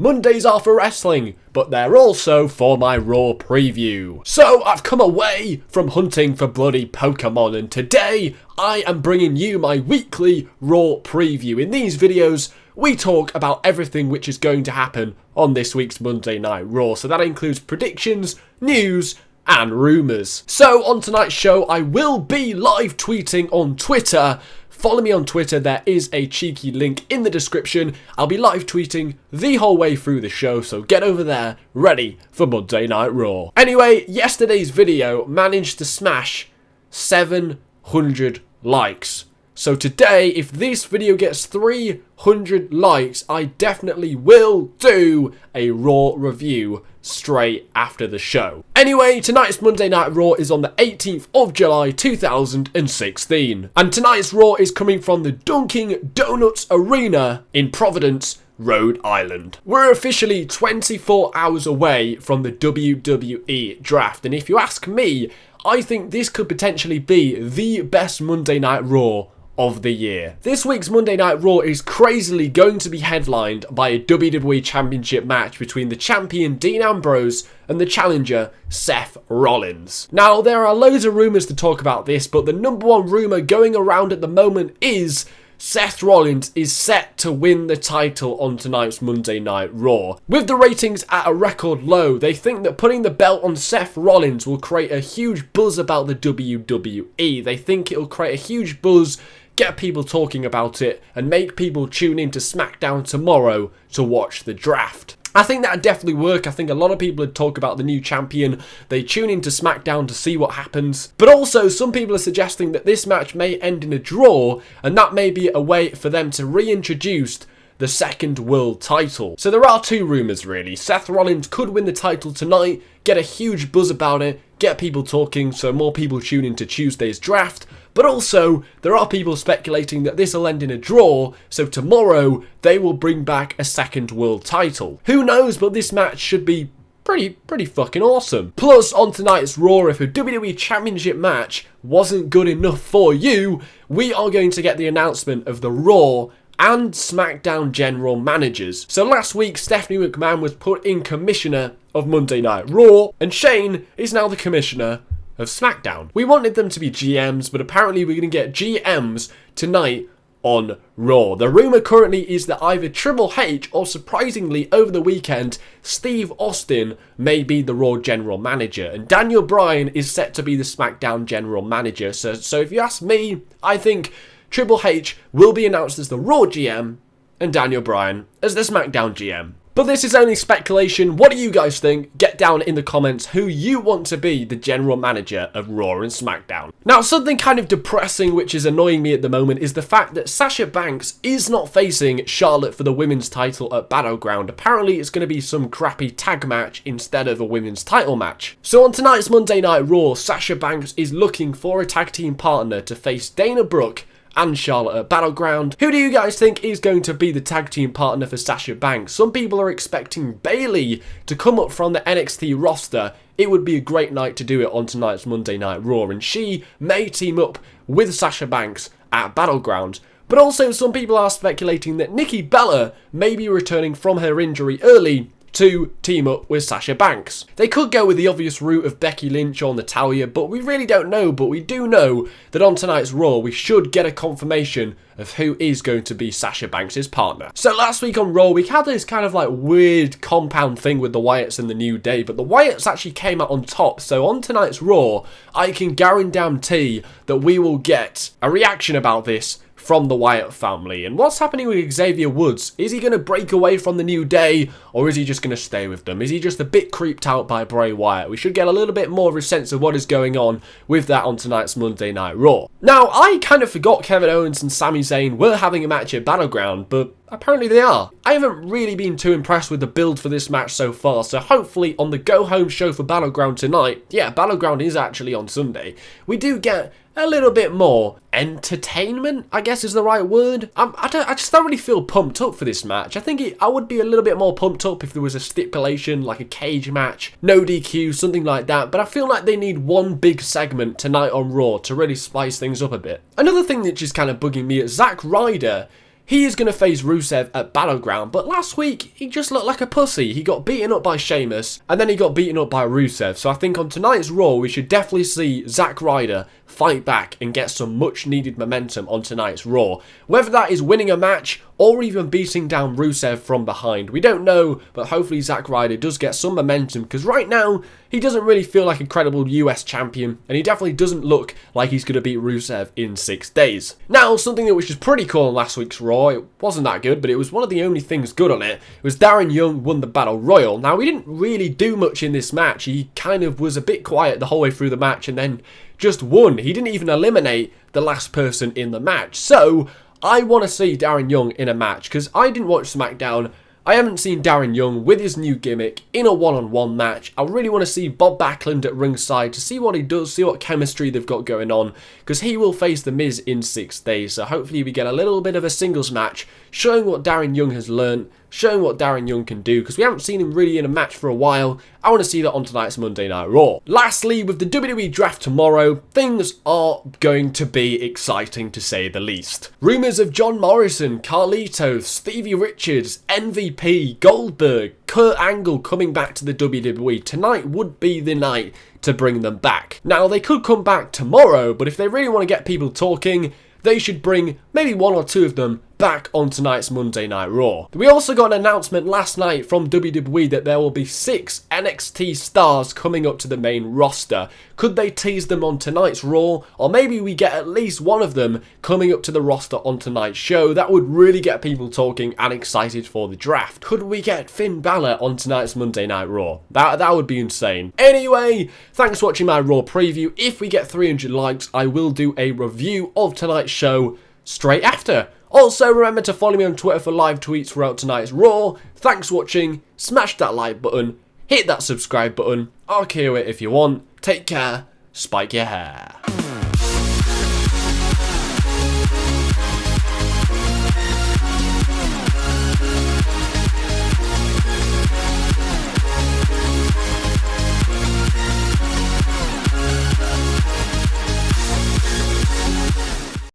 Mondays are for wrestling, but they're also for my Raw preview. So I've come away from hunting for bloody Pokemon, and today I am bringing you my weekly Raw preview. In these videos, we talk about everything which is going to happen on this week's Monday Night Raw. So that includes predictions, news, and rumours. So on tonight's show, I will be live tweeting on Twitter. Follow me on Twitter, there is a cheeky link in the description. I'll be live tweeting the whole way through the show, so get over there, ready for Monday Night Raw. Anyway, yesterday's video managed to smash 700 likes. So today, if this video gets 300 likes, I definitely will do a Raw review straight after the show. Anyway, tonight's Monday Night Raw is on the 18th of July 2016. And tonight's Raw is coming from the Dunkin' Donuts Arena in Providence, Rhode Island. We're officially 24 hours away from the WWE draft. And if you ask me, I think this could potentially be the best Monday Night Raw of the year. This week's Monday Night Raw is crazily going to be headlined by a WWE Championship match between the champion Dean Ambrose and the challenger Seth Rollins. Now, there are loads of rumours to talk about this, but the number one rumour going around at the moment is Seth Rollins is set to win the title on tonight's Monday Night Raw. With the ratings at a record low, they think that putting the belt on Seth Rollins will create a huge buzz about the WWE. They think it will create a huge buzz, get people talking about it, and make people tune in to SmackDown tomorrow to watch the draft. I think that'd definitely work. I think a lot of people would talk about the new champion. They tune into SmackDown to see what happens. But also, some people are suggesting that this match may end in a draw, and that may be a way for them to reintroduce the second world title. So there are two rumours really. Seth Rollins could win the title tonight, get a huge buzz about it, get people talking so more people tune into Tuesday's draft. But also, there are people speculating that this will end in a draw, so tomorrow they will bring back a second world title. Who knows, but this match should be pretty fucking awesome. Plus, on tonight's Raw, if a WWE Championship match wasn't good enough for you, we are going to get the announcement of the Raw and SmackDown general managers. So last week, Stephanie McMahon was put in commissioner of Monday Night Raw, and Shane is now the commissioner of SmackDown. We wanted them to be GMs, but apparently we're going to get GMs tonight on Raw. The rumour currently is that either Triple H or, surprisingly, over the weekend, Steve Austin may be the Raw general manager, and Daniel Bryan is set to be the SmackDown general manager. So if you ask me, I think Triple H will be announced as the Raw GM and Daniel Bryan as the SmackDown GM. But this is only speculation. What do you guys think? Get down in the comments who you want to be the general manager of Raw and SmackDown. Now, something kind of depressing which is annoying me at the moment is the fact that Sasha Banks is not facing Charlotte for the women's title at Battleground. Apparently, it's going to be some crappy tag match instead of a women's title match. So on tonight's Monday Night Raw, Sasha Banks is looking for a tag team partner to face Dana Brooke and Charlotte at Battleground. Who do you guys think is going to be the tag team partner for Sasha Banks? Some people are expecting Bayley to come up from the NXT roster. It would be a great night to do it on tonight's Monday Night Raw, and she may team up with Sasha Banks at Battleground. But also, some people are speculating that Nikki Bella may be returning from her injury early to team up with Sasha Banks. They could go with the obvious route of Becky Lynch or Natalya, but we really don't know. But we do know that on tonight's Raw, we should get a confirmation of who is going to be Sasha Banks' partner. So last week on Raw, we had this kind of like weird compound thing with the Wyatts and the New Day, but the Wyatts actually came out on top. So on tonight's Raw, I can guarantee that we will get a reaction about this from the Wyatt family. And what's happening with Xavier Woods? Is he going to break away from the New Day, or is he just going to stay with them? Is he just a bit creeped out by Bray Wyatt? We should get a little bit more of a sense of what is going on with that on tonight's Monday Night Raw. Now, I kind of forgot Kevin Owens and Sami Zayn were having a match at Battleground, but apparently they are. I haven't really been too impressed with the build for this match so far, so hopefully on the go-home show for Battleground tonight, yeah, Battleground is actually on Sunday, we do get a little bit more entertainment, I guess is the right word. I just don't really feel pumped up for this match. I think I would be a little bit more pumped up if there was a stipulation, like a cage match, no DQ, something like that, but I feel like they need one big segment tonight on Raw to really spice things up a bit. Another thing that's just kind of bugging me is Zack Ryder. he is going to face Rusev at Battleground, but last week he just looked like a pussy. He got beaten up by Sheamus, and then he got beaten up by Rusev. So I think on tonight's Raw, we should definitely see Zack Ryder fight back and get some much needed momentum on tonight's Raw. Whether that is winning a match or even beating down Rusev from behind, we don't know, but hopefully Zack Ryder does get some momentum, because right now he doesn't really feel like a credible US champion, and he definitely doesn't look like he's going to beat Rusev in 6 days. Now, something that was just pretty cool on last week's Raw, it wasn't that good, but it was one of the only things good on it, was Darren Young won the Battle Royal. Now, he didn't really do much in this match. He kind of was a bit quiet the whole way through the match and then just won. He didn't even eliminate the last person in the match. So, I want to see Darren Young in a match, because I didn't watch SmackDown. I haven't seen Darren Young with his new gimmick in a one-on-one match. I really want to see Bob Backlund at ringside to see what he does, see what chemistry they've got going on, because he will face The Miz in 6 days. So hopefully we get a little bit of a singles match, showing what Darren Young has learned, showing what Darren Young can do, because we haven't seen him really in a match for a while. I want to see that on tonight's Monday Night Raw. Lastly, with the WWE draft tomorrow, things are going to be exciting to say the least. Rumours of John Morrison, Carlitos, Stevie Richards, MVP, Goldberg, Kurt Angle coming back to the WWE. Tonight would be the night to bring them back. Now, they could come back tomorrow, but if they really want to get people talking, they should bring maybe 1 or 2 of them back on tonight's Monday Night Raw. We also got an announcement last night from WWE that there will be 6 NXT stars coming up to the main roster. Could they tease them on tonight's Raw? Or maybe we get at least one of them coming up to the roster on tonight's show. That would really get people talking and excited for the draft. Could we get Finn Balor on tonight's Monday Night Raw? That would be insane. Anyway, thanks for watching my Raw preview. If we get 300 likes, I will do a review of tonight's show straight after. Also, remember to follow me on Twitter for live tweets throughout tonight's Raw. Thanks for watching, smash that like button, hit that subscribe button, RKO it if you want, take care, spike your hair.